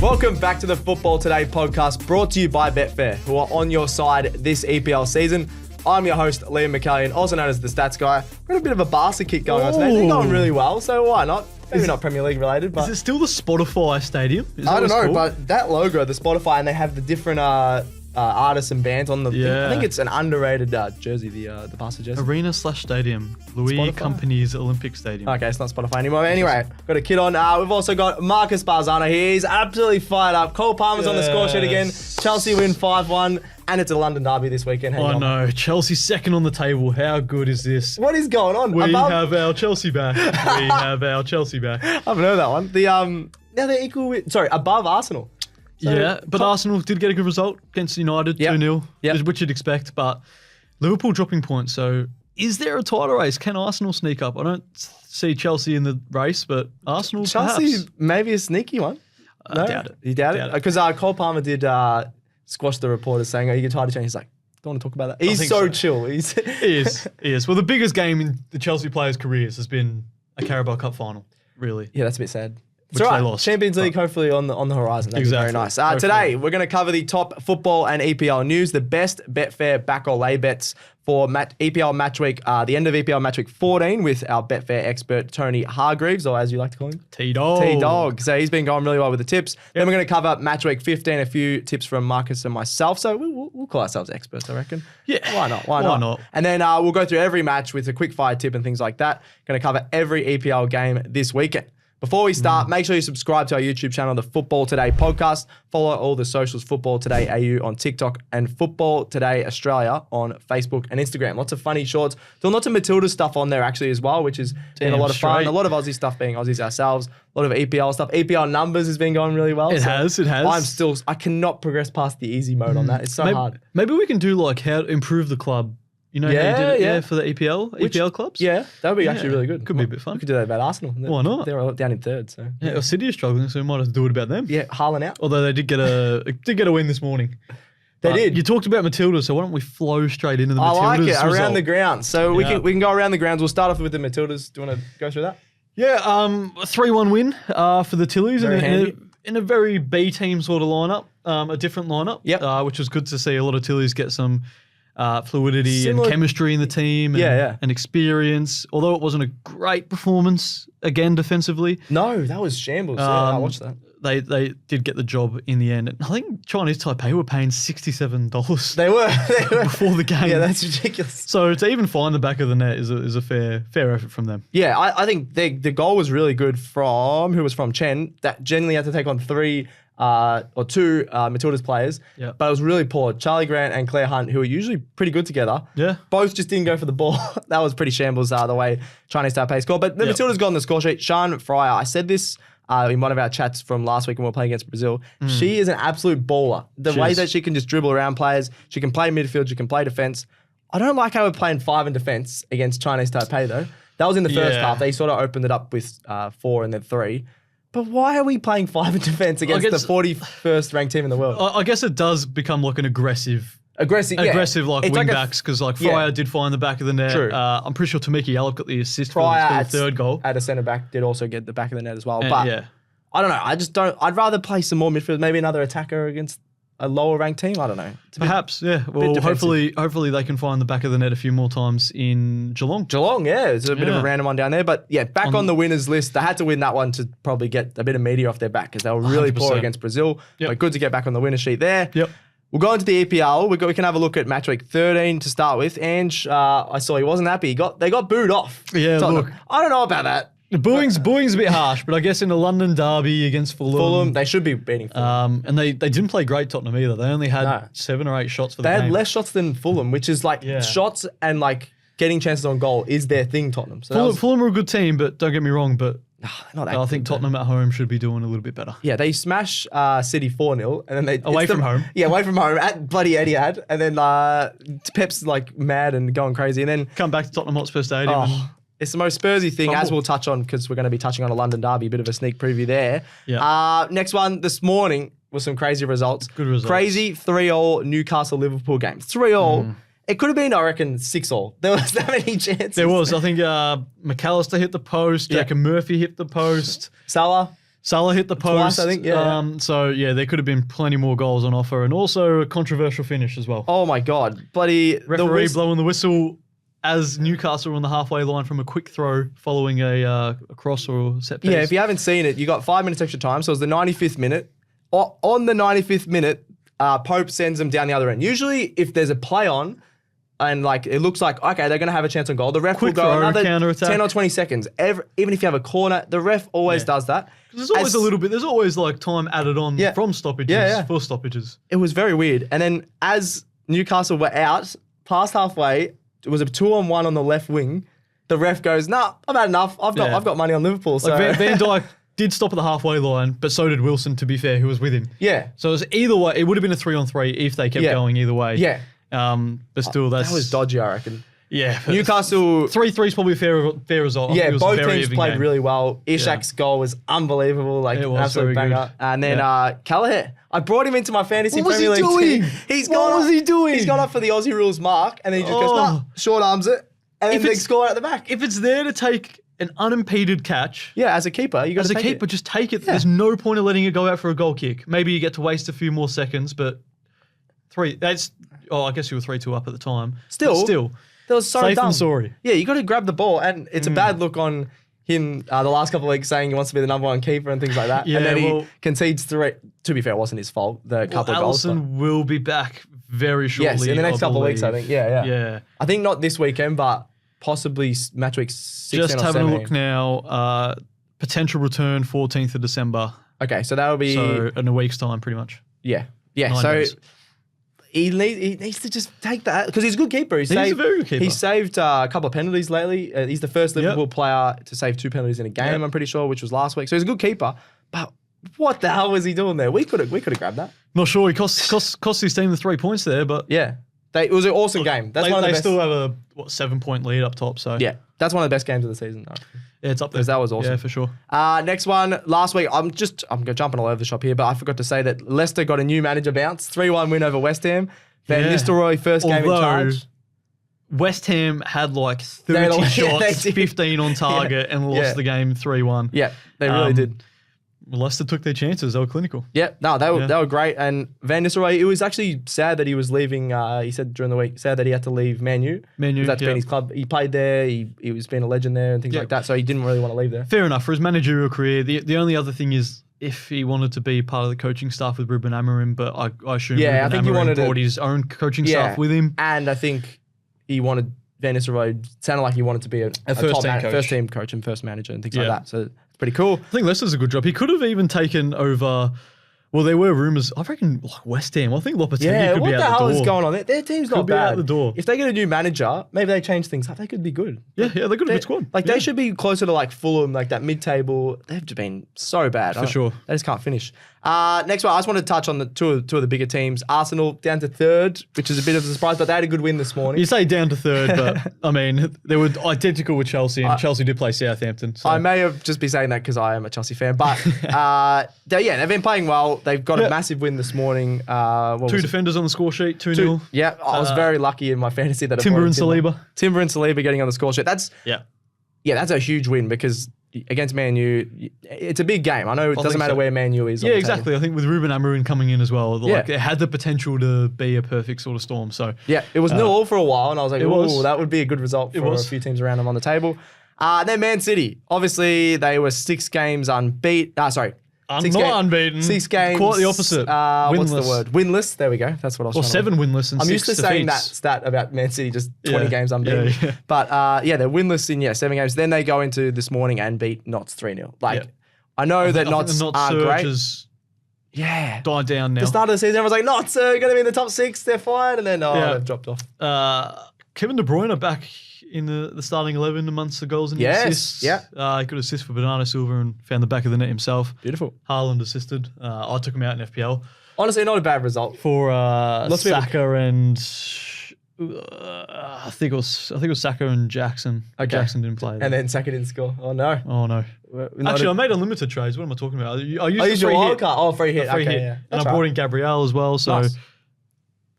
Welcome back to the Football Today podcast, brought to you by Betfair, who are on your side this EPL season. I'm your host, Liam McAllion, also known as the Stats Guy. We've got a bit of a Barca kick going on today. They're going really well, so why not? Maybe not Premier League related, but... Is it still the Spotify stadium? I don't know, but that logo, the Spotify, and they have the different artists and bands on the thing. I think it's an underrated jersey, the Barca jersey. Arena/stadium. Louis Spotify? Company's Olympic Stadium. Okay, it's not Spotify anymore. Anyway, got a kid on. We've also got Marcus Bazzano. He's absolutely fired up. Cole Palmer's on the score sheet again. Chelsea win 5-1, and it's a London derby this weekend. I know. Chelsea's second on the table. How good is this? What is going on? We have our Chelsea back. We have our Chelsea back. I haven't heard that one. Now they're equal with, above Arsenal. So, but Arsenal did get a good result against United, 2-0, which you'd expect. But Liverpool dropping points. So is there a title race? Can Arsenal sneak up? I don't see Chelsea in the race, but Arsenal Chelsea, perhaps. Maybe a sneaky one. I doubt it. You doubt it? Because Cole Palmer did squash the reporters saying, "Are you tired of change?" He's like, "Don't want to talk about that." He's so chill. He is. Well, the biggest game in the Chelsea players' careers has been a Carabao Cup final, really. Yeah, that's a bit sad. Which they lost. Champions League hopefully on the horizon. That'd be very nice. Today, we're going to cover the top football and EPL news, the best Betfair back or lay bets for EPL Matchweek, the end of EPL Matchweek 14 with our Betfair expert, Tony Hargreaves, or as you like to call him, T-Dog. T-Dog. So he's been going really well with the tips. Then we're going to cover Matchweek 15, a few tips from Marcus and myself. So we'll call ourselves experts, I reckon. Yeah. Why not? And then we'll go through every match with a quick fire tip and things like that. Going to cover every EPL game this weekend. Before we start, make sure you subscribe to our YouTube channel, the Football Today podcast. Follow all the socials, Football Today AU on TikTok and Football Today Australia on Facebook and Instagram. Lots of funny shorts. Doing lots of Matilda stuff on there actually as well, which has been a lot of fun. A lot of Aussie stuff being Aussies ourselves. A lot of EPL stuff. EPL numbers has been going really well. It has. I cannot progress past the easy mode on that. It's so hard. Maybe we can do like how to improve the club. You know how you did it for the EPL clubs? Yeah, that would be actually really good. Could be a bit fun. We could do that about Arsenal. Why not? They're all down in third. So yeah, well, City is struggling, so we might have to do it about them. Yeah, Haaland out. Although they did get a win this morning. They did. You talked about Matildas, so why don't we flow straight into the Matildas I like it, result? around the grounds. So we can go around the grounds. We'll start off with the Matildas. Do you want to go through that? Yeah, a 3-1 win for the Tillies in a very B team sort of lineup, a different lineup, which was good to see. A lot of Tillies get some fluidity and chemistry in the team and experience. Although it wasn't a great performance, again, defensively. No, that was shambles. I watched that. They did get the job in the end. I think Chinese Taipei were paying $67. They were. Before the game. Yeah, that's ridiculous. So to even find the back of the net is a fair effort from them. Yeah, I think the goal was really good from Chen, that generally had to take on two Matilda's players, but it was really poor. Charlie Grant and Claire Hunt, who are usually pretty good together, both just didn't go for the ball. That was pretty shambles the way Chinese Taipei scored. But the Matilda's got on the score sheet. Sian Fryer, I said this in one of our chats from last week when we were playing against Brazil. She is an absolute baller. The way that she can just dribble around players, she can play midfield, she can play defense. I don't like how we're playing 5 in defense against Chinese Taipei though. That was in the first half. They sort of opened it up with 4 and then 3. But why are we playing 5 in defense against the 41st ranked team in the world? I guess it does become like an aggressive like wing backs, because like Fryer did find the back of the net. True. I'm pretty sure Tamiki Alep got the assist for the third goal. At a centre back did also get the back of the net as well. But I don't know. I'd rather play some more midfield, maybe another attacker against a lower ranked team. I don't know. Perhaps, yeah. Well, hopefully they can find the back of the net a few more times in Geelong. Yeah. It's a bit of a random one down there. But yeah, back on the winners list. They had to win that one to probably get a bit of media off their back because they were really 100%. Poor against Brazil. But good to get back on the winner sheet there. Yep. We'll go into the EPL. We can have a look at Matchweek 13 to start with. Ange, I saw he wasn't happy. They got booed off. Yeah, Tottenham. Look. I don't know about that. The booing's a bit harsh, but I guess in the London derby against Fulham, they should be beating Fulham. And they didn't play great, Tottenham, either. They only had 7 or 8 shots for the game. They had less shots than Fulham, which is like shots and like getting chances on goal is their thing, Tottenham. So Fulham are a good team, but don't get me wrong, but I think Tottenham at home should be doing a little bit better. Yeah, they smash City 4-0 and then they... Away from home. Yeah, away from home at bloody Etihad. And then Pep's like mad and going crazy. And then... Come back to Tottenham Hotspur Stadium. It's the most Spursy thing, as we'll touch on, because we're going to be touching on a London derby, a bit of a sneak preview there. Yeah. Next one this morning was some crazy results. Good results. Crazy 3-3 Newcastle-Liverpool game. 3-3. It could have been, I reckon, 6-6. There was that many chances. There was. I think McAllister hit the post. Jacob Murphy hit the post. Salah. Salah hit the post. Twice, I think, yeah. So, yeah, there could have been plenty more goals on offer, and also a controversial finish as well. Oh, my God. Bloody... Referee blowing the whistle as Newcastle were on the halfway line from a quick throw following a cross or set piece. Yeah, if you haven't seen it, you got 5 minutes extra time, so it was the 95th minute. On the 95th minute, Pope sends them down the other end. Usually, if there's a play on, and like it looks like, okay, they're going to have a chance on goal, the ref will go another 10 or 20 seconds. Even if you have a corner, the ref always does that. There's always there's always like time added on from stoppages for stoppages. It was very weird. And then as Newcastle were out, past halfway, it was a 2-on-1 on the left wing. The ref goes, nah, I've had enough. I've got money on Liverpool. So like Van Dijk did stop at the halfway line, but so did Wilson, to be fair, who was with him. Yeah. So it was either way. It would have been a 3-on-3 if they kept going either way. Yeah. But still, that was dodgy, I reckon. Yeah. Newcastle 3-3 is probably a fair result. Yeah, both teams played really well. Ishak's goal was unbelievable, like an absolute banger. Good. And then Kelleher, I brought him into my fantasy Premier League team. What was he doing? He's gone up for the Aussie rules mark, and then he just goes, nah, short arms it, and then they score at the back. If it's there to take an unimpeded catch. Yeah, as a keeper, you got to take it. Just take it. Yeah. There's no point in letting it go out for a goal kick. Maybe you get to waste a few more seconds, but I guess you were 3-2 up at the time. Still. That was so safe dumb. And sorry. Yeah, you got to grab the ball, and it's a bad look on him the last couple of weeks saying he wants to be the number one keeper and things like that. And then he concedes 3. To be fair, it wasn't his fault, the couple of goals. Alisson will be back very shortly. Yes, in the next couple of weeks, I think. Yeah. I think not this weekend, but possibly Matchweek 16 Just or 17. having a look now. Potential return 14th of December. Okay, so that'll be... So in a week's time, pretty much. Yeah. 9 So days. he needs to just take that, because he's a good keeper. He's a very good keeper. He saved a couple of penalties lately. He's the first Liverpool player to save 2 penalties in a game, I'm pretty sure, which was last week. So he's a good keeper. But what the hell was he doing there? We could have grabbed that. Not sure. He cost his team the 3 points there, but... Yeah. It was an awesome game. That's one of the best. They still have a 7-point lead up top. So yeah, that's one of the best games of the season. Yeah, it's up there. Because that was awesome. Yeah, for sure. Next one, last week. I'm jumping all over the shop here, but I forgot to say that Leicester got a new manager bounce. 3-1 win over West Ham. Van Nistelrooy first game in charge. West Ham had like 30 shots, 15 on target, and lost the game 3-1. Yeah, they really did. Leicester took their chances. They were clinical. Yeah, no, they were great. And Van Nistelrooy, it was actually sad that he was leaving. He said during the week, sad that he had to leave Man U. That's been his club. He played there. He was been a legend there and things like that. So he didn't really want to leave there. Fair enough for his managerial career. The only other thing is if he wanted to be part of the coaching staff with Ruben Amorim, but I assume I think he wanted brought his own coaching staff with him. And I think he wanted Van Nistelrooy. Sounded like he wanted to be a first team coach and first manager and things like that. So. Pretty cool. I think Leicester's a good job. He could have even taken over. Well, there were rumours. I reckon like West Ham. I think Lopetegui could be out the door. What the hell is going on there? Their team's not bad. Out the door. If they get a new manager, maybe they change things up. They could be good. Yeah, they've got a good squad. Like they should be closer to like Fulham, like that mid-table. They've just been so bad. For sure. They just can't finish. Next one, I just want to touch on the two of the bigger teams. Arsenal down to 3rd, which is a bit of a surprise, but they had a good win this morning. You say down to 3rd, but I mean, they were identical with Chelsea, and Chelsea did play Southampton. So. I may have just been saying that because I am a Chelsea fan, but they've been playing well. They've got a massive win this morning. 2 defenders on the score sheet, 2-0. Yeah, I was very lucky in my fantasy that Timber and Saliba. Timber and Saliba getting on the score sheet. That's a huge win because against Man U, it's a big game. I know it doesn't matter where Man U is. Yeah, exactly. I think with Ruben Amorim coming in as well, it had the potential to be a perfect sort of storm. So yeah, it was 0-0 for a while, and I was like, "Oh, that would be a good result for a few teams around them on the table." Then Man City, obviously they were 6 games unbeaten. Unbeaten. 6 games. Quite the opposite. Winless. What's the word? Winless. There we go. That's what I was. Or 7 winless and 6 I'm used to saying that stat about Man City, just 20 games unbeaten. Yeah. But they're winless in 7 games. Then they go into this morning and beat Notts 3-0. I know that Notts aren't great. Died down now. The start of the season, everyone's like, Notts are going to be in the top 6. They're fine, and then they've dropped off. Kevin De Bruyne back in the starting 11 amongst the goals and assists. Yeah. He could assist for Bernardo Silva and found the back of the net himself. Beautiful. Haaland assisted. I took him out in FPL. Honestly, not a bad result. For Saka and... I think it was Saka and Jackson. Okay. Jackson didn't play. And then Saka didn't score. Oh, no. Actually, I made unlimited trades. What am I talking about? I used your wild card. Oh, free hit. Free hit. Yeah. And I brought in Gabriel as well. So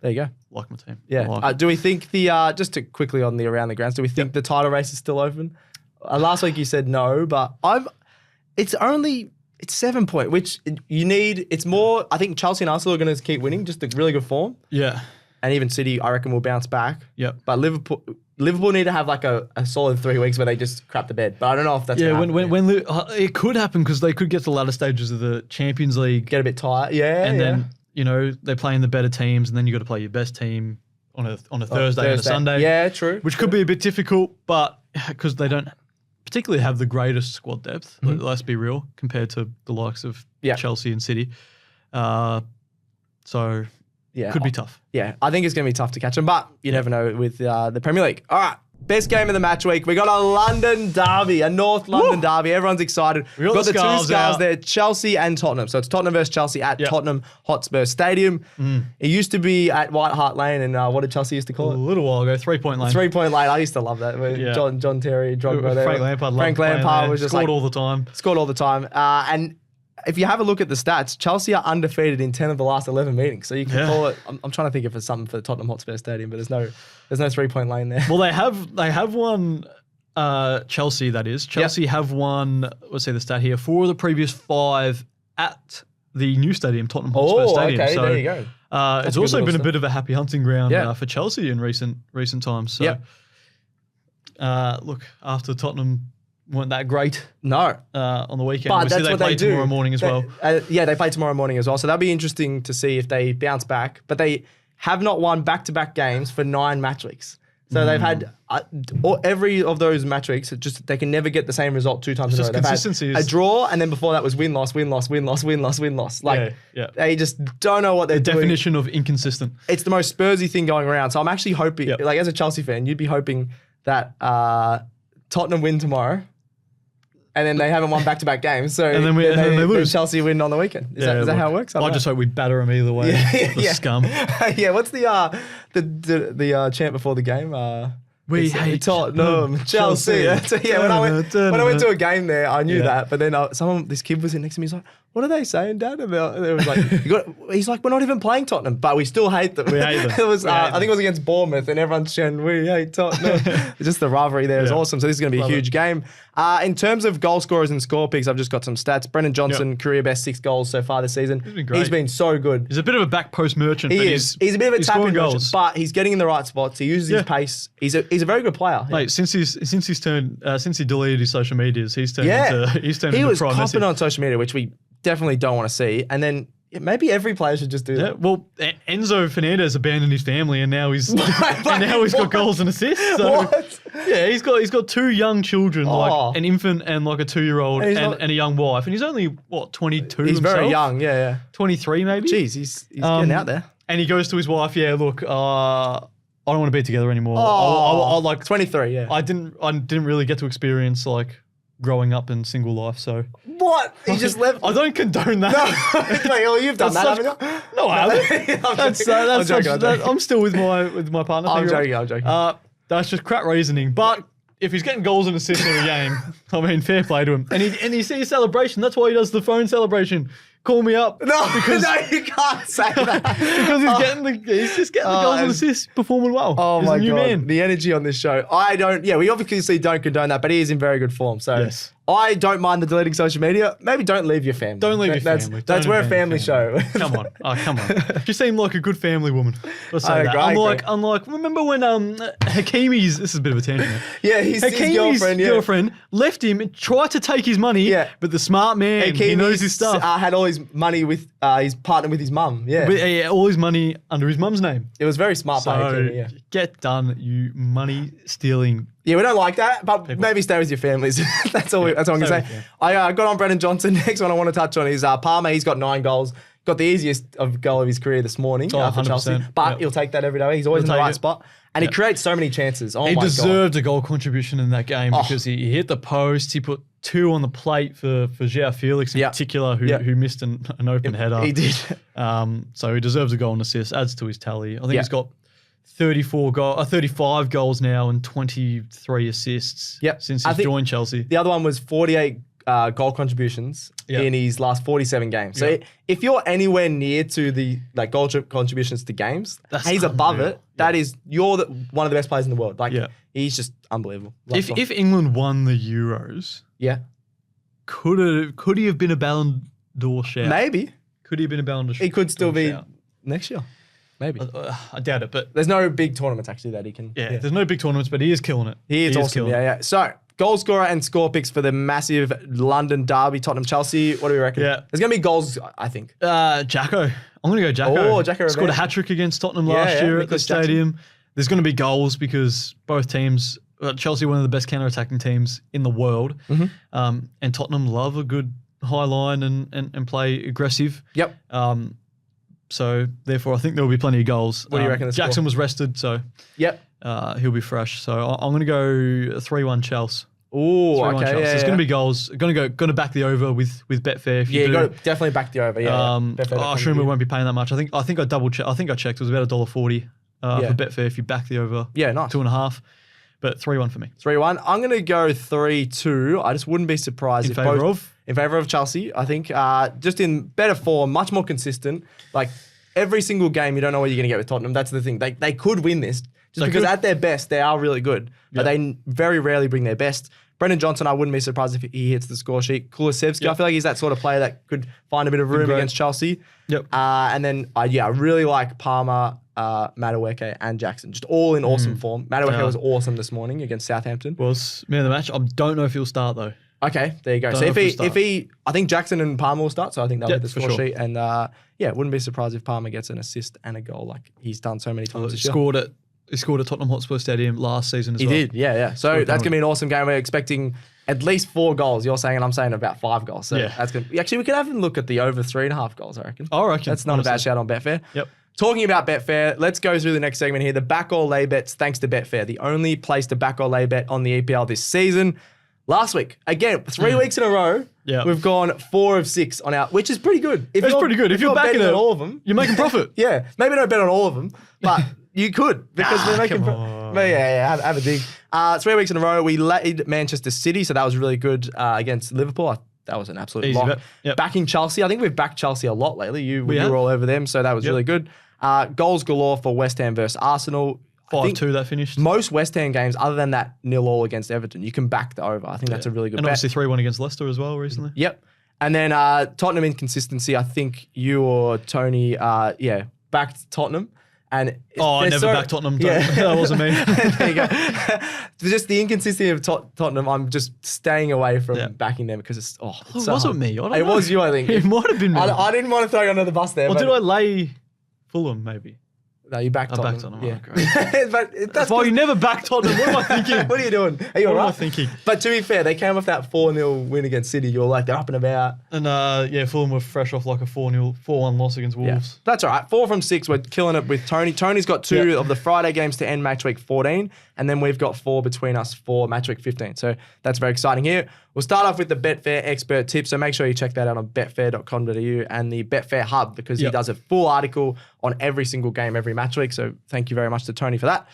there you go. Like my team. Yeah. Do we think just to quickly on the around the grounds, do we think the title race is still open? Last week you said no, but it's It's 7 point, which you need. It's more. I think Chelsea and Arsenal are going to keep winning, just a really good form. Yeah. And even City, I reckon, will bounce back. Yep. But Liverpool need to have like a solid 3 weeks where they just crap the bed. But I don't know if that's when it could happen because they could get to the latter stages of the Champions League, get a bit tired. Yeah. And then they're playing the better teams, and then you got to play your best team on a Thursday and a Sunday. Yeah, true. Which could be a bit difficult, but because they don't particularly have the greatest squad depth, let's be real, compared to the likes of Chelsea and City. So could be tough. Yeah, I think it's going to be tough to catch them, but you never know with the Premier League. All right. Best game of the match week. We got a London derby, a North London derby. Everyone's excited. We got the two scarves there, Chelsea and Tottenham. So it's Tottenham versus Chelsea at Tottenham Hotspur Stadium. It used to be at White Hart Lane, and what did Chelsea used to call it? A little while ago, 3-point lane. 3-point lane. I used to love that. John Terry, Drogba there. Frank Lampard was just scored all the time. Scored all the time. And if you have a look at the stats, Chelsea are undefeated in 10 of the last 11 meetings. So you can call it. I'm trying to think if it's something for the Tottenham Hotspur Stadium, but there's no 3-point lane there. Well, they have won. Chelsea, that is. Chelsea have won. Let's say the stat here: 4 of the previous 5 at the new stadium, Tottenham Hotspur Stadium. Okay, so there you go. It's also been a bit of a happy hunting ground for Chelsea in recent times. So, look, after Tottenham weren't that great. No. On the weekend. But that's they what play they do. tomorrow morning as well. They play tomorrow morning as well. So that'll be interesting to see if they bounce back. But they have not won back-to-back games for 9 match weeks. So they've had every of those match weeks. Just they can never get the same result 2 times in a row. They've consistency had a draw, and then before that was win-loss, win-loss, win-loss, win-loss, win-loss. Like they just don't know what they're doing. Definition of inconsistent. It's the most Spursy thing going around. So I'm actually hoping, like as a Chelsea fan, you'd be hoping that Tottenham win tomorrow. And then they haven't won back-to-back games, so and then they lose. Chelsea win on the weekend. Is that how it works? I just hope we batter them either way. The scum. What's the chant before the game? We hate Tottenham, Chelsea. When I went to a game there, I knew that. But then this kid was in next to me. He's like, "What are they saying, Dad?" And it was like, he's like, "We're not even playing Tottenham, but we still hate them." We hate them. It was, I think it was against Bournemouth, and everyone's chanting, "We hate Tottenham." Just the rivalry there is awesome. So this is going to be a huge game. In terms of goal scorers and score picks, I've just got some stats. Brendan Johnson, career best 6 goals so far this season. He's been so good. He's a bit of a back post merchant. He's a bit of a tapping merchant, but he's getting in the right spots. He uses his pace. He's a very good player. Mate, since he deleted his social medias, he's turned into he was prime copping on social media, which we definitely don't want to see. And then maybe every player should just do that. Well, Enzo Fernandez abandoned his family, and now he's got goals and assists. So, what? Yeah, he's got 2 young children, like an infant and like a 2-year-old and a young wife, and he's only 22. He's very young. 23 maybe. Jeez, he's getting out there. And he goes to his wife. Yeah, look, I don't want to be together anymore. I like 23. Yeah, I didn't really get to experience like growing up in single life. So what? He just left. I don't condone that. No, you've done that, haven't you? No, I haven't. I'm still with my partner. I'm joking. That's just crap reasoning. But if he's getting goals and assists in a game, I mean, fair play to him. And you see his celebration. That's why he does the phone celebration. Call me up. No, you can't say that. Because he's just getting the goals and assists, performing well. Oh he's my a new God. Man. The energy on this show. We obviously don't condone that, but he is in very good form. So I don't mind the deleting social media. Maybe don't leave your family. Don't leave your family. That's we're a family show. Come on. You seem like a good family woman. Let's say that. Unlike, remember when Hakimi's, this is a bit of a tangent. Yeah, his girlfriend left him and tried to take his money, but the smart man, he knows his stuff. Had all his money with his partner with his mum. Yeah. All his money under his mum's name. It was very smart by Hakimi, get done, you money stealing. Yeah, we don't like that, but maybe stay with your families. That's all I'm going to say. I got on Brendan Johnson. Next one I want to touch on is Palmer. He's got 9 goals. Got the easiest goal of his career this morning for Chelsea. But he'll take that every day. He's always in the right spot. And he creates so many chances. He deserved a goal contribution in that game because he hit the post. He put 2 on the plate for João Felix in particular, who missed an open header. He did. So he deserves a goal and assist. Adds to his tally. I think he's got 35 goals now and 23 assists since he's joined Chelsea. The other one was 48 goal contributions in his last 47 games. So if you're anywhere near to the goal contributions to games, he's above it. That is, you're one of the best players in the world. He's just unbelievable. If England won the Euros, Could he have been a Ballon d'Or shout? Maybe. Could he have been a Ballon d'Or shout? He could still be next year. Maybe. I doubt it, but there's no big tournaments actually that he can. Yeah, there's no big tournaments, but he is killing it. He is awesome. Yeah. So, goal scorer and score picks for the massive London Derby, Tottenham Chelsea. What do we reckon? Yeah. There's going to be goals, I think. Jacko. I'm going to go Jacko. Oh, Jacko scored a hat-trick against Tottenham last year at the stadium. There's going to be goals because both teams, Chelsea, one of the best counter-attacking teams in the world, and Tottenham love a good high line and play aggressive. Yep. So, therefore, I think there will be plenty of goals. What do you reckon? Jackson was rested, so he'll be fresh. So, I'm going to go 3-1 Chelsea. Oh, okay. Chelsea. There's going to be goals. Going to back the over with Betfair. You got to definitely back the over. I assume we won't be paying that much. I think I double checked. I think I checked. It was about $1.40 for Betfair if you back the over. Yeah, nice. 2.5. But 3-1 for me. 3-1. I'm going to go 3-2. I just wouldn't be surprised in favour of Chelsea. I think just in better form, much more consistent. Like every single game, you don't know what you're going to get with Tottenham. That's the thing. They could win this just because at their best, they are really good. But they very rarely bring their best. Brendan Johnson, I wouldn't be surprised if he hits the score sheet. Kulusevski, I feel like he's that sort of player that could find a bit of room against Chelsea. Yep. And then, I really like Palmer, Madueke, and Jackson. Just all in awesome form. Madueke was awesome this morning against Southampton. Was man of the match. I don't know if he'll start though. Okay, there you go. So if he, I think Jackson and Palmer will start. So I think they'll hit the score sheet. And wouldn't be surprised if Palmer gets an assist and a goal like he's done so many times this year. He scored at Tottenham Hotspur Stadium last season as well. He did, yeah. So that's going to be an awesome game. We're expecting at least 4 goals. You're saying, and I'm saying about 5 goals. So that's going to actually, we could have a look at the over 3.5 goals, I reckon. That's not a bad shout on Betfair. Yep. Talking about Betfair, let's go through the next segment here. The back or lay bets, thanks to Betfair, the only place to back or lay bet on the EPL this season. Last week, again, 3 weeks in a row, we've gone 4 of 6 on our, which is pretty good. It's pretty good. If you're backing on all of them, you're making profit. Yeah, maybe don't bet on all of them, but you could because we're making. Have a dig. 3 weeks in a row, we laid Manchester City, so that was really good against Liverpool. That was an absolute easy lock. Yep. Backing Chelsea, I think we've backed Chelsea a lot lately. You were all over them, so that was really good. Goals galore for West Ham versus Arsenal. 5-2 that finished. Most West Ham games, other than that 0-0 against Everton, you can back the over. I think that's a really good bet. And obviously 3-1 against Leicester as well recently. Yep. And then Tottenham inconsistency, I think you or Tony, backed Tottenham. And I never backed Tottenham. That wasn't me. There you go. Just the inconsistency of Tottenham, I'm just staying away from backing them because it's so wasn't me. I don't know. It was you, I think. It might have been me. I didn't want to throw you under the bus there. Or did I lay Fulham maybe? No, you backed Tottenham. I backed Tottenham. Yeah. But that's why you never backed Tottenham. What am I thinking? What are you doing? Are you all right? What am I thinking? But to be fair, they came off that 4-0 win against City. You're like, they're up and about. And Fulham were fresh off like a 4-1 loss against Wolves. Yeah. That's all right. 4 from 6. We're killing it with Tony. Tony's got 2 of the Friday games to end Matchweek 14. And then we've got 4 between us for Matchweek 15. So that's very exciting here. We'll start off with the Betfair expert tip. So make sure you check that out on betfair.com.au and the Betfair Hub because he does a full article on every single game, every match week. So thank you very much to Tony for that.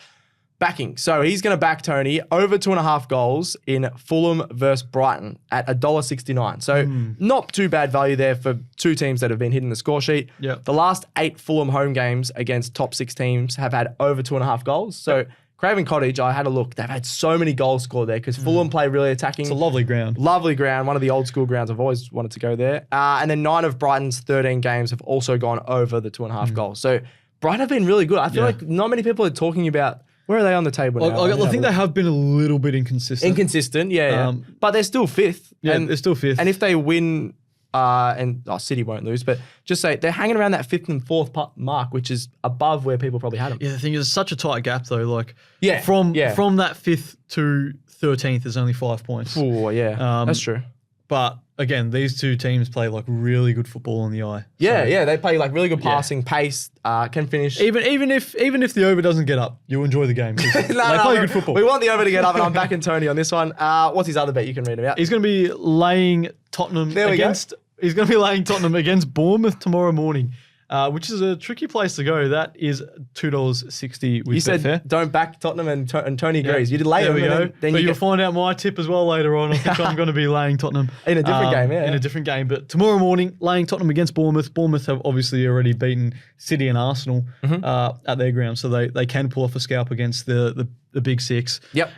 Backing. So he's going to back Tony over 2.5 goals in Fulham versus Brighton at $1.69. So not too bad value there for 2 teams that have been hitting the score sheet. Yep. The last 8 Fulham home games against top 6 teams have had over 2.5 goals. So Craven Cottage, I had a look. They've had so many goals scored there because Fulham play really attacking. It's a lovely ground. Lovely ground. One of the old school grounds. I've always wanted to go there. And then 9 of Brighton's 13 games have also gone over the 2.5 goals. So Brighton have been really good. I feel like not many people are talking about where are they on the table now. I think they have been a little bit inconsistent. Inconsistent, yeah. But they're still 5th. Yeah, they're still 5th. And if they win... City won't lose, but just say they're hanging around that 5th and 4th mark, which is above where people probably had them. Yeah, the thing is, such a tight gap though. Like, from that 5th to 13th is only 5 points. Oh, yeah, that's true. But again, these 2 teams play like really good football on the eye. Yeah, they play like really good passing, pace, can finish. Even if the over doesn't get up, you enjoy the game. They play good football. We want the over to get up, and I'm backing Tony on this one. What's his other bet you can read about? He's going to be laying Tottenham against. He's going to be laying Tottenham against Bournemouth tomorrow morning, which is a tricky place to go. That is $2.60 with You said Betfair. Don't back Tottenham, and Tony agrees. You did lay there him. We go. But you'll find out my tip as well later on. I think I'm going to be laying Tottenham. In a different game, yeah. In a different game. But tomorrow morning, laying Tottenham against Bournemouth. Bournemouth have obviously already beaten City and Arsenal at their ground, so they can pull off a scalp against the the big six. Yep.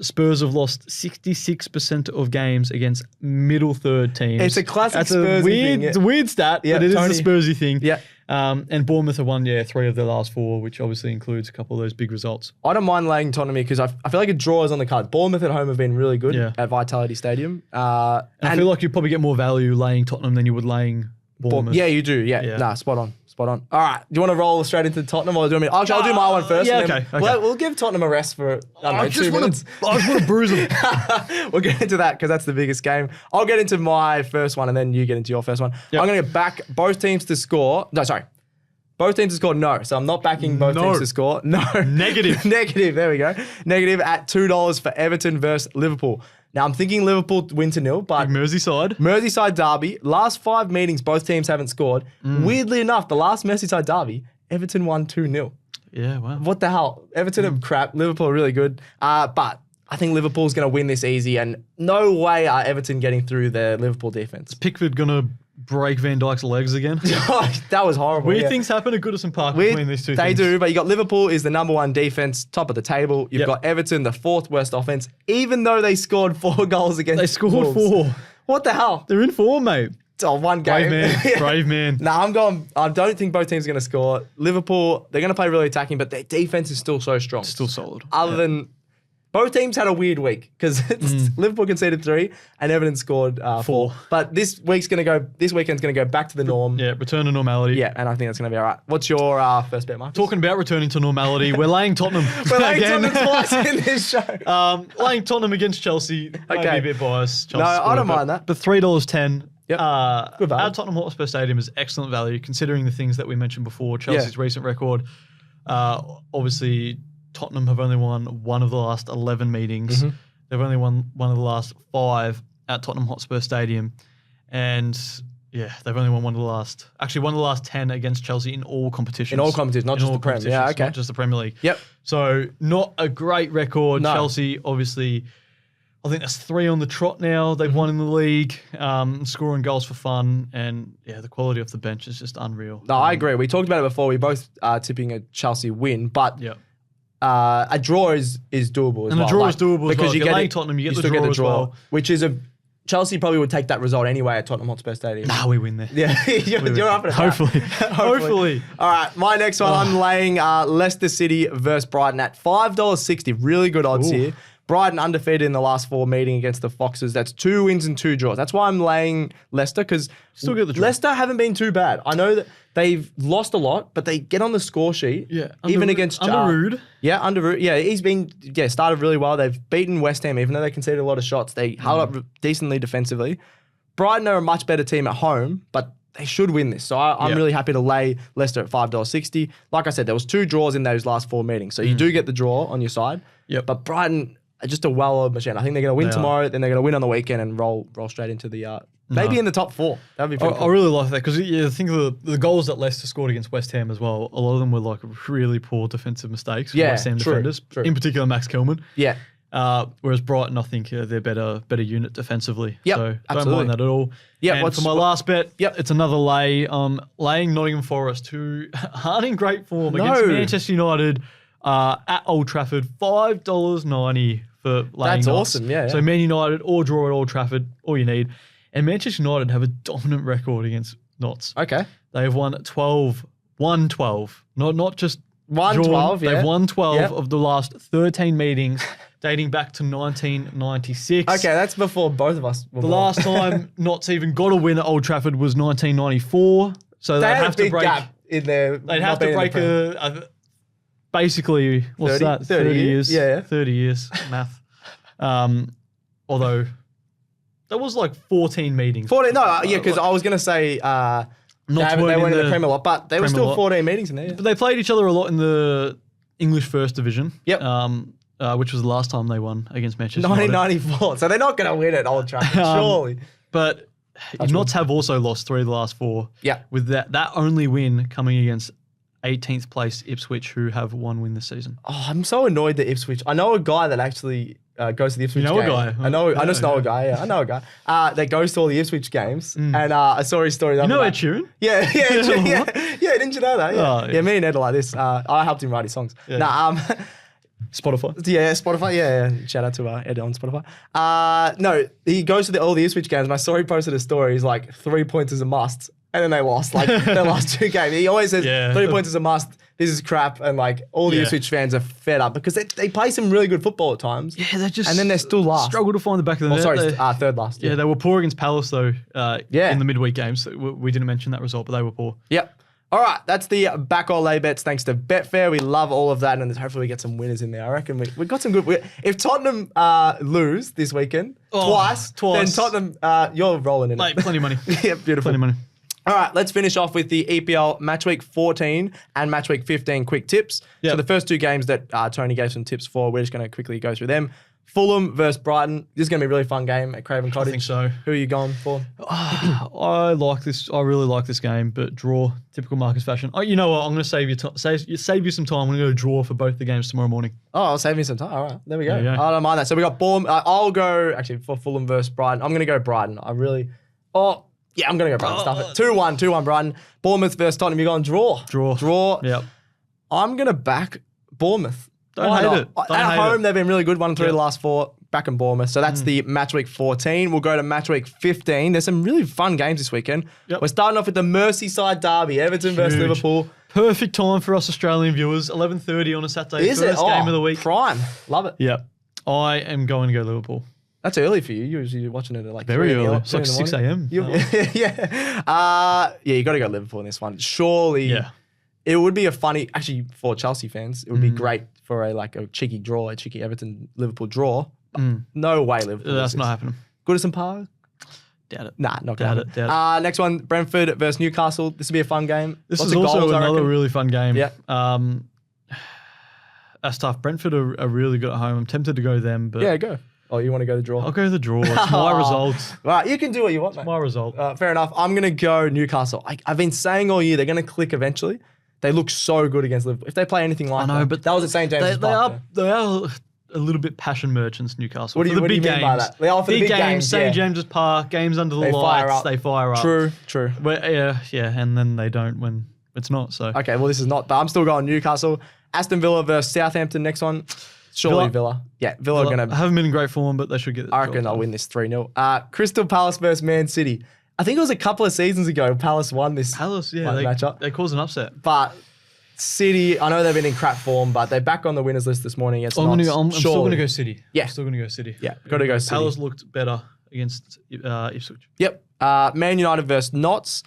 Spurs have lost 66% of games against middle third teams. It's a classic Spursy thing. It's a weird stat, but it is a Spursy thing. Yeah. And Bournemouth have won, 3 of their last 4, which obviously includes a couple of those big results. I don't mind laying Tottenham because I feel like a draw is on the card. Bournemouth at home have been really good at Vitality Stadium. And I feel like you probably get more value laying Tottenham than you would laying Bournemouth. Yeah, you do. Yeah. Nah, spot on. Spot on. All right. Do you want to roll straight into Tottenham or do you want me? I'll do my one first. Yeah, okay. We'll give Tottenham a rest for 2 minutes. I just want to bruise them. We'll get into that because that's the biggest game. I'll get into my first one and then you get into your first one. Yep. I'm going to back both teams to score. No, sorry. Both teams to score, no. So I'm not backing both teams to score. No. Negative. Negative. There we go. Negative at $2 for Everton versus Liverpool. Now, I'm thinking Liverpool win to 0, but Merseyside Derby. Last 5 meetings, both teams haven't scored. Weirdly enough, the last Merseyside Derby, Everton won 2-0. Yeah, wow. What the hell? Everton are crap. Liverpool are really good. But I think Liverpool's going to win this easy, and no way are Everton getting through the Liverpool defense. Is Pickford going to break Van Dijk's legs again? That was horrible. Weird things happen at Goodison Park between these two teams. They do, but you got Liverpool is the number 1 defense, top of the table. You've got Everton, the 4th worst offense, even though they scored 4 goals against They scored Wolves. 4. What the hell? They're in form, mate. Oh, one game. Brave man. I'm going. I don't think both teams are going to score. Liverpool, they're going to play really attacking, but their defense is still so strong. Still solid. Other than both teams had a weird week because Liverpool conceded 3 and Everton scored 4. But this weekend's going to go back to the norm. Yeah, return to normality. Yeah, and I think that's going to be all right. What's your first bet, Marcus? Talking about returning to normality, we're laying Tottenham. We're laying Tottenham twice in this show. Laying Tottenham against Chelsea. Might be a bit biased. No, I don't mind that. But $3.10. Yep. Good value. At Tottenham Hotspur Stadium is excellent value considering the things that we mentioned before. Chelsea's recent record. Obviously, Tottenham have only won 1 of the last 11 meetings. They've only won 1 of the last 5 at Tottenham Hotspur Stadium. And they've only won 1 of the last 10 against Chelsea in all competitions. In all competitions, not just the Premier League. Yeah, okay. Not just the Premier League. Yep. So not a great record. No. Chelsea, obviously, I think that's 3 on the trot now. They've won in the league, scoring goals for fun. And the quality of the bench is just unreal. No, I agree. We talked about it before. We both are tipping a Chelsea win, but a draw is doable as well. And a draw is doable because you get Tottenham, you get the draw as well. Which is Chelsea probably would take that result anyway at Tottenham Hotspur Stadium. Nah, we win there. Yeah, you're up at it. Hopefully. All right, my next one, I'm laying Leicester City versus Brighton at $5.60. Really good odds here. Brighton undefeated in the last 4 meetings against the Foxes. That's 2 wins and 2 draws. That's why I'm laying Leicester because Leicester haven't been too bad. I know that they've lost a lot, but they get on the score sheet. Yeah, even against Rude. Yeah, under Rude. Yeah, he's been started really well. They've beaten West Ham, even though they conceded a lot of shots. They held up decently defensively. Brighton are a much better team at home, but they should win this. So I'm really happy to lay Leicester at $5.60. Like I said, there was 2 draws in those last 4 meetings, so you do get the draw on your side. Yep. But Brighton are just a well-oiled machine. I think they're going to win tomorrow, then they're going to win on the weekend and roll straight into the maybe in the top 4. That'd be pretty cool. I really like that because I think the goals that Leicester scored against West Ham as well, a lot of them were like really poor defensive mistakes from West Ham defenders, in particular Max Kelman. Yeah. Whereas Brighton, I think they're better absolutely defensively. Yep, so absolutely. don't mind that at all. Yeah. And for my last bet, it's another lay. Laying Nottingham Forest, who aren't in great form against Manchester United at Old Trafford, $5.90 for laying. That's awesome. Yeah. So Man United or draw at Old Trafford, all you need. And Manchester United have a dominant record against Notts. Okay. They have won 12. Not just 1-12, They've won 12 of the last 13 meetings dating back to 1996. Okay, that's before both of us were The born. last time Notts even got a win at Old Trafford was 1994. So they'd have to break gap in there. They'd have to break basically, what's 30? that? 30 years. Yeah. 30 years, math. Although that was like 14 meetings. 14, no, because I was going to say they weren't in the Premier League, but they were still 14 meetings in there. But they played each other a lot in the English First Division. Yep. Which was the last time they won against Manchester United. 1994. So they're not going to win at Old Trafford, surely. But Notts have also lost 3 of the last 4. Yeah. With that only win coming against 18th place Ipswich, who have 1 win this season. Oh, I'm so annoyed that Ipswich. I know a guy that actually goes to the Ipswich game. a guy? I just know a guy. Yeah, I know a guy that goes to all the Ipswich games. And I saw his story. You know Ed Sheeran? Yeah. Didn't you know that? Yeah, me and Ed are like this. I helped him write his songs. Yeah. Spotify. Yeah, Spotify. Yeah. Shout out to Ed on Spotify. No, he goes to all the Ipswich games. And I saw he posted a story. He's like, 3 points is a must. And then they lost like their last 2 games. He always says 3 points is a must. This is crap. And like all the Ipswich fans are fed up because they play some really good football at times. Yeah, they just... And then they're still last. Struggle to find the back of the net. Sorry, third last. Yeah, they were poor against Palace though in the midweek games. We didn't mention that result, but they were poor. Yep. All right, that's the back or lay bets thanks to Betfair. We love all of that, and hopefully we get some winners in there. I reckon we got some good... If Tottenham lose this weekend twice, then Tottenham, you're rolling in it. Plenty of money. Yeah, beautiful. Plenty of money. All right, let's finish off with the EPL Matchweek 14 and Matchweek 15 quick tips. Yep. So the first 2 games that Tony gave some tips for, we're just going to quickly go through them. Fulham versus Brighton. This is going to be a really fun game at Craven Cottage. I think so. Who are you going for? I like this. I really like this game, but draw, typical Marcus fashion. Oh, you know what? I'm going to save you some time. I'm going to go draw for both the games tomorrow morning. Oh, I'll save me some time. All right, there we go. I don't mind that. So we got I'll go actually for Fulham versus Brighton. I'm going to go Brighton. I'm going to go Brighton. Stuff it. 2-1 Brighton. Bournemouth versus Tottenham. You're going draw. Draw. Yep. I'm going to back Bournemouth. Don't hate it. At home, they've been really good. 1-3 the last 4. Back in Bournemouth. So that's the Matchweek 14. We'll go to Matchweek 15. There's some really fun games this weekend. Yep. We're starting off with the Merseyside Derby, Everton versus Liverpool. Perfect time for us Australian viewers. 11:30 on a Saturday. Is it? Game of the week. Prime. Love it. Yep. I am going to go Liverpool. That's early for you. You're usually watching it at like very early. It's like 6 a.m. Yeah. You got to go Liverpool in this one. Surely. Yeah. It would be actually for Chelsea fans, it would be great for a cheeky draw, a cheeky Everton-Liverpool draw. No way Liverpool. That's not happening. Goodison Park? Doubt it. Nah, not going to happen. Next one, Brentford versus Newcastle. This will be a fun game. This is also another really fun game. Yeah. That's tough. Brentford are really good at home. I'm tempted to go them, but... Yeah, go. Oh, you want to go the draw? I'll go the draw. It's my result. Right, you can do what you want, mate. It's my result. Fair enough. I'm going to go Newcastle. I've been saying all year they're going to click eventually. They look so good against Liverpool. If they play anything like but that was at St. James's Park. They are a little bit passion merchants, Newcastle. What do you mean by that? They are for the big games. St. James's Park, games under the lights, they fire up. True. Yeah, and then they don't when it's not. So okay, well this is not. But I'm still going Newcastle. Aston Villa versus Southampton next one. Surely Villa. Yeah, Villa are going to... haven't been in great form, but they should get it. I reckon they'll win this 3-0. Crystal Palace versus Man City. I think it was a couple of seasons ago Palace won this matchup. They caused an upset. But City, I know they've been in crap form, but they're back on the winners list this morning. I'm still going to go City. Yeah. I'm still going to go City. Yeah, got to go City. Palace looked better against Ipswich. Yep. Man United versus Notts.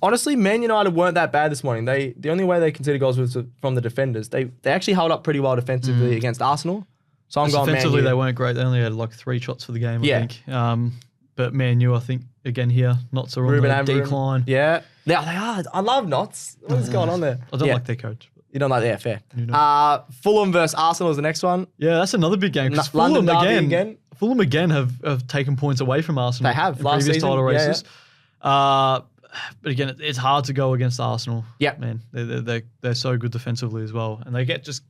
Honestly, Man United weren't that bad this morning. The only way they conceded goals was from the defenders. They actually held up pretty well defensively against Arsenal. So I'm going Man U. Defensively, they weren't great. They only had like 3 shots for the game, I think. But Man U, I think, again here, Notts are on the decline. Yeah, they are. I love Notts. What is going on there? I don't like their coach. You don't like fair. Fulham versus Arsenal is the next one. Yeah, that's another big game. London again. Fulham again have taken points away from Arsenal. They have in last previous season. Title races. But again, it's hard to go against Arsenal. Yeah, man, they're so good defensively as well, and they get just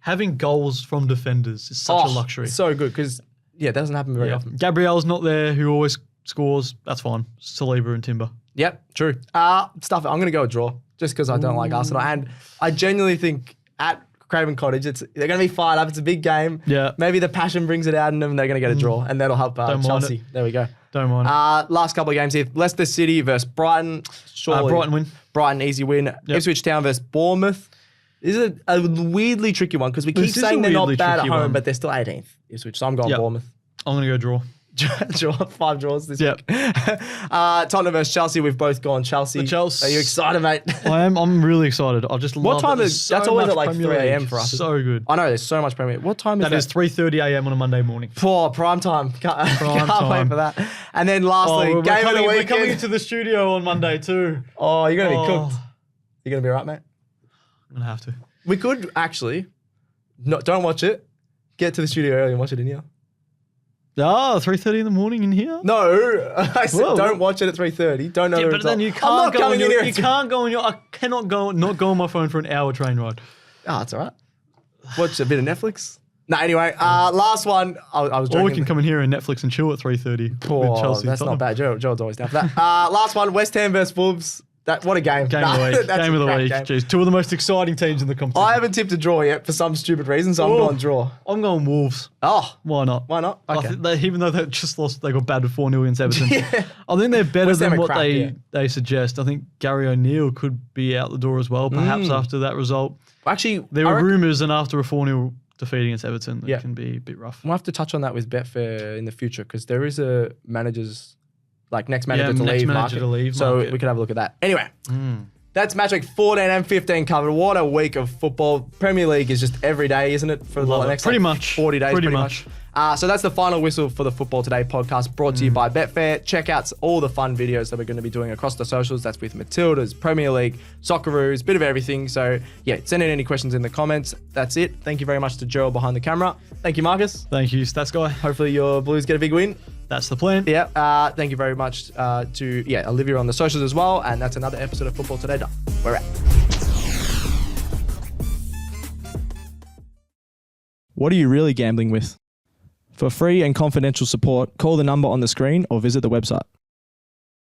having goals from defenders is such a luxury. So good because it doesn't happen very often. Gabriel's not there, who always scores. That's fine. Saliba and Timber. Yep, true. I'm going to go a draw just because I don't like Arsenal, and I genuinely think at Craven Cottage, they're going to be fired up. It's a big game. Yeah, maybe the passion brings it out in them. And they're going to get a draw, and that'll help Chelsea. There we go. Don't mind it. Last couple of games here. Leicester City versus Brighton. Surely Brighton win. Brighton, easy win. Yep. Ipswich Town versus Bournemouth. This is a weirdly tricky one because we keep saying they're not bad at home, but they're still 18th, Ipswich. So I'm going Bournemouth. I'm going to go draw. Draw 5 draws this week. Tottenham versus Chelsea. We've both gone Chelsea. Are you excited, mate? I am. I'm really excited. I just love what time is that's always at like 3 a.m. for us. So good. I know there's so much Premier League. What time is that? That is 3:30 a.m. on a Monday morning. Prime time. Can't wait for that. And then lastly, game of the weekend. We're coming into the studio on Monday too. Oh, you're gonna be cooked. You're gonna be right, mate. I'm gonna have to. We could actually don't watch it. Get to the studio early and watch it in here. 3:30 in the morning in here? No, I said don't watch it at 3:30. Don't know the result. But then you can't go on your. You can't go on your. I cannot not go on my phone for an hour train ride. Oh, that's all right. Watch a bit of Netflix. No, anyway, last one. I was joking. Or we can come in here and Netflix and chill at 3:30 with Chelsea. That's not bad. Joe's always down for that. Last one, West Ham versus Wolves. What a game. Game of the week. Game of the week. Jeez, two of the most exciting teams in the competition. I haven't tipped a draw yet for some stupid reason, so I'm going draw. I'm going Wolves. Oh. Why not? Why not? Okay. Even though they just lost, they got battered 4-0 against Everton. I think they're better than what they suggest. I think Gary O'Neill could be out the door as well, perhaps after that result. Actually, there were rumours, and after a 4-0 defeat against Everton, it can be a bit rough. We'll have to touch on that with Betfair in the future because there is a manager's, next manager to leave market. So we could have a look at that. Anyway. That's Matchweek 14 and 15 covered. What a week of football. Premier League is just every day, isn't it? For the next 40 days, pretty much. So that's the final whistle for the Football Today podcast brought to you by Betfair. Check out all the fun videos that we're going to be doing across the socials. That's with Matildas, Premier League, Socceroos, bit of everything. So yeah, send in any questions in the comments. That's it. Thank you very much to Gerald behind the camera. Thank you, Marcus. Thank you, Stats Guy. Hopefully your Blues get a big win. That's the plan. Yeah. Thank you very much to Olivia on the socials as well. And that's another episode of Football Today done. We're out. What are you really gambling with? For free and confidential support, call the number on the screen or visit the website.